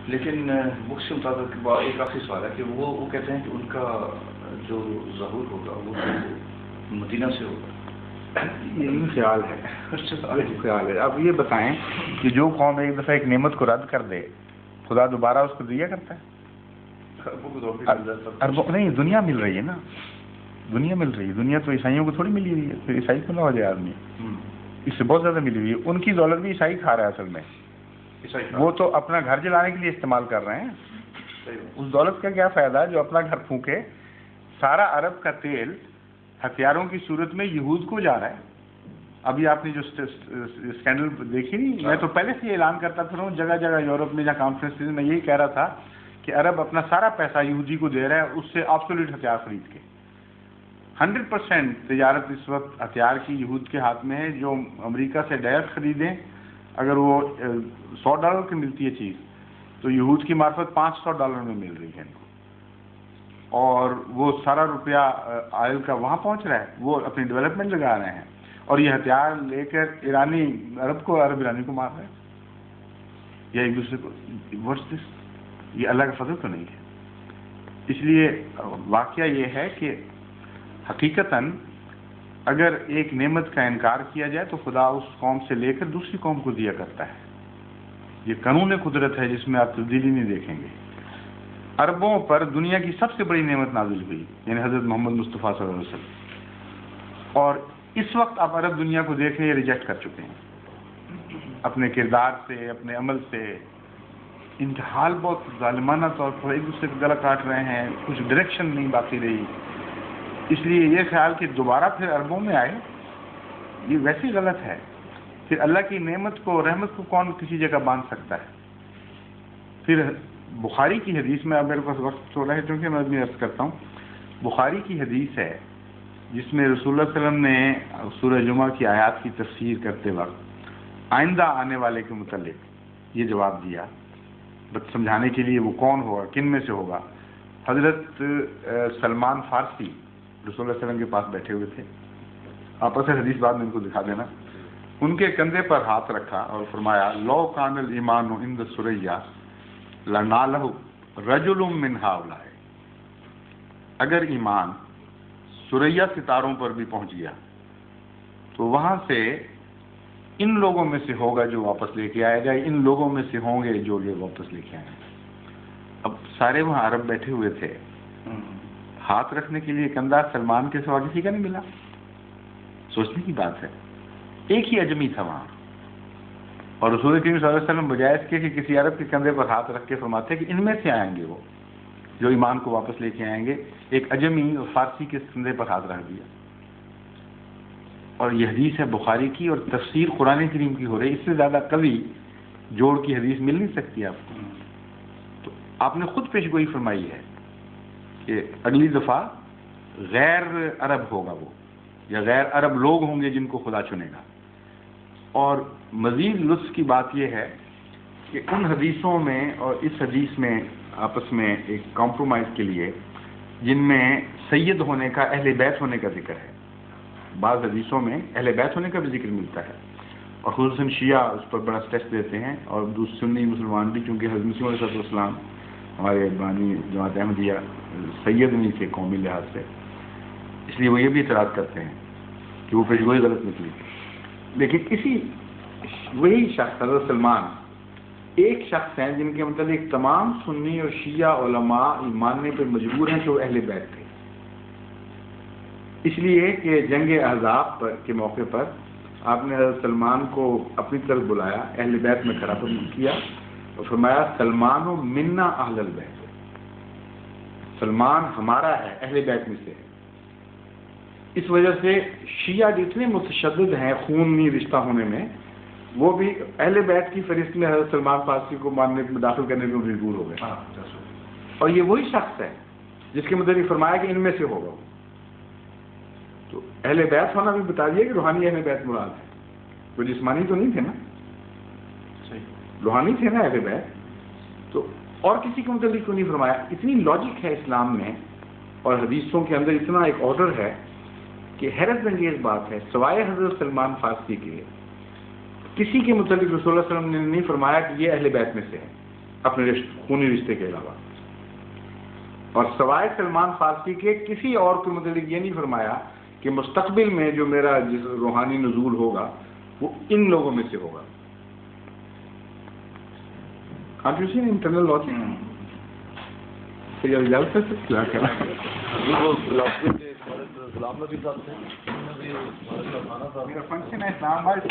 لیکن بکس کے مطابق ایک آخری سوال ہے کہ وہ کہتے ہیں کہ ان کا جو ظہور ہوگا وہ مدینہ سے ہوگا. یہی خیال ہے. اب یہ بتائیں کہ جو قوم ایک دفعہ ایک نعمت کو رد کر دے خدا دوبارہ اس کو دیا کرتا ہے؟ نہیں، دنیا مل رہی ہے نا، دنیا مل رہی ہے. دنیا تو عیسائیوں کو تھوڑی ملی ہوئی ہے، پھر عیسائی کو نہ ہو جائے آدمی. اس سے بہت زیادہ ملی ہوئی ہے. ان کی دولت بھی عیسائی کھا رہا ہے اصل میں. وہ تو اپنا گھر جلانے کے لیے استعمال کر رہے ہیں. اس دولت کا کیا فائدہ جو اپنا گھر پھونکے؟ سارا عرب کا تیل ہتھیاروں کی صورت میں یہود کو جا رہا ہے. ابھی آپ نے جو اسکینڈل دیکھی نہیں، میں تو پہلے سے یہ اعلان کرتا پھر ہوں جگہ جگہ یورپ میں جہاں کانفرنس میں یہی کہہ رہا تھا کہ عرب اپنا سارا پیسہ یہودی کو دے رہا ہے، اس سے آبسولوٹ ہتھیار خرید کے. 100% تجارت اس وقت ہتھیار کی یہود کے ہاتھ میں ہے. جو امریکہ سے ڈائریکٹ خریدیں، اگر وہ $100 کی ملتی ہے چیز تو یہود کی معرفت $500 میں مل رہی ہے ان کو. اور وہ سارا روپیہ آئل کا وہاں پہنچ رہا ہے، وہ اپنی ڈیولپمنٹ لگا رہے ہیں. اور یہ ہتھیار لے کر ایرانی عرب کو، عرب ایرانی کو مار رہے ہیں یا ایک دوسرے کو. What's this? یہ اللہ کا فضل تو نہیں ہے. اس لیے واقعہ یہ ہے کہ حقیقتاً اگر ایک نعمت کا انکار کیا جائے تو خدا اس قوم سے لے کر دوسری قوم کو دیا کرتا ہے. یہ قانون قدرت ہے جس میں آپ تبدیلی نہیں دیکھیں گے. عربوں پر دنیا کی سب سے بڑی نعمت نازل ہوئی، یعنی حضرت محمد مصطفیٰ صلی اللہ علیہ وسلم. اور اس وقت آپ عرب دنیا کو دیکھ رہے ہیں، ریجیکٹ کر چکے ہیں اپنے کردار سے، اپنے عمل سے. انتحال بہت ظالمانہ طور پر ایک دوسرے کا گلا کاٹ رہے ہیں، کچھ ڈائریکشن نہیں باقی رہی. اس لیے یہ خیال کہ دوبارہ پھر عربوں میں آئے، یہ ویسے غلط ہے. پھر اللہ کی نعمت کو، رحمت کو کون کسی جگہ باندھ سکتا ہے؟ پھر بخاری کی حدیث میں، اب میرے پاس وقت تھوڑا ہے کیونکہ میں ابھی عرض کرتا ہوں، بخاری کی حدیث ہے جس میں رسول اللہ صلی اللہ علیہ وسلم نے سورہ جمعہ کی آیات کی تفسیر کرتے وقت آئندہ آنے والے کے متعلق یہ جواب دیا، سمجھانے کے لیے وہ کون ہوگا، کن میں سے ہوگا. حضرت سلمان فارسی رسول اللہ علیہ وسلم کے پاس بیٹھے ہوئے تھے. آپ اسے حدیث بعد میں ان کو دکھا دینا. ان کے کندھے پر ہاتھ رکھا اور فرمایا لو کان الایمان عند ثریا لنالہ رجل من ہؤلاء. اگر ایمان ثریا ستاروں پر بھی پہنچ گیا تو وہاں سے ان لوگوں میں سے ہوگا جو واپس لے کے آئے گا، ان لوگوں میں سے ہوں گے جو یہ واپس لے کے آئے گا. اب سارے وہاں عرب بیٹھے ہوئے تھے، ہاتھ رکھنے کے لیے کندھا سلمان کے سوا کسی کا نہیں ملا. سوچنے کی بات ہے. ایک ہی اجمی تھا وہاں، اور رسول کریم صلی اللہ علیہ وسلم بجائے اس کے کہ کسی عرب کے کندھے پر ہاتھ رکھ کے فرماتے کہ ان میں سے آئیں گے وہ جو ایمان کو واپس لے کے آئیں گے، ایک اجمی اور فارسی کے کندھے پر ہاتھ رکھ دیا. اور یہ حدیث ہے بخاری کی، اور تفسیر قرآن کریم کی ہو رہی. اس سے زیادہ کبھی جوڑ کی حدیث مل نہیں سکتی آپ کو. تو آپ نے خود پیش گوئی فرمائی ہے کہ اگلی دفعہ غیر عرب ہوگا وہ، یا غیر عرب لوگ ہوں گے جن کو خدا چنے گا. اور مزید لطف کی بات یہ ہے کہ ان حدیثوں میں اور اس حدیث میں آپس میں ایک کمپرومائز کے لیے جن میں سید ہونے کا، اہل بیت ہونے کا ذکر ہے. بعض حدیثوں میں اہل بیت ہونے کا بھی ذکر ملتا ہے، اور خصوصاً شیعہ اس پر بڑا اسٹریس دیتے ہیں، اور سنی مسلمان بھی، کیونکہ حضرت مسیح علیہ السلام ہمارے بانی جماعت احمدیہ سید نہیں تھے قومی لحاظ سے، اس لیے وہ یہ بھی اعتراض کرتے ہیں کہ وہ پیشگوئی غلط نکلی. لیکن اسی وہی شخص حضرت سلمان ایک شخص ہیں جن کے متعلق تمام سنی اور شیعہ علماء ماننے پہ مجبور ہیں کہ وہ اہل بیت تھے. اس لیے کہ جنگ احزاب کے موقع پر آپ نے حضرت سلمان کو اپنی طرف بلایا، اہل بیت میں کھڑا کیا اور فرمایا سلمان و منا اہل البیت، سلمان ہمارا ہے، اہل بیت میں سے ہے. اس وجہ سے شیعہ جتنے متشدد ہیں خونی رشتہ ہونے میں، وہ بھی اہل بیت کی فہرست میں حضرت سلمان فارسی کو ماننے میں داخل کرنے میں مجبور ہو گئے. اور یہ وہی شخص ہے جس کے متعلق فرمایا کہ ان میں سے ہوگا. تو اہل بیت ہونا بھی بتا دیا کہ روحانی اہل بیت مراد ہے، وہ جسمانی تو نہیں تھے نا، روحانی تھے نا اہل بیت. تو اور کسی کے متعلق کیوں نہیں فرمایا؟ اتنی لاجک ہے اسلام میں، اور حدیثوں کے اندر اتنا ایک آرڈر ہے کہ حیرت انگیز بات ہے، سوائے حضرت سلمان فارسی کے کسی کے متعلق رسول اللہ صلی اللہ علیہ وسلم نے نہیں فرمایا کہ یہ اہل بیت میں سے ہے. اپنے خونی رشتے کے علاوہ. اور سوائے سلمان فارسی کے کسی اور کے متعلق یہ نہیں فرمایا کہ مستقبل میں جو میرا جس روحانی نزول ہوگا وہ ان لوگوں میں سے ہوگا. آپ یو سین انٹرنل لاجک کیا کریں. میرا فنکشن ہے اسلام آباد.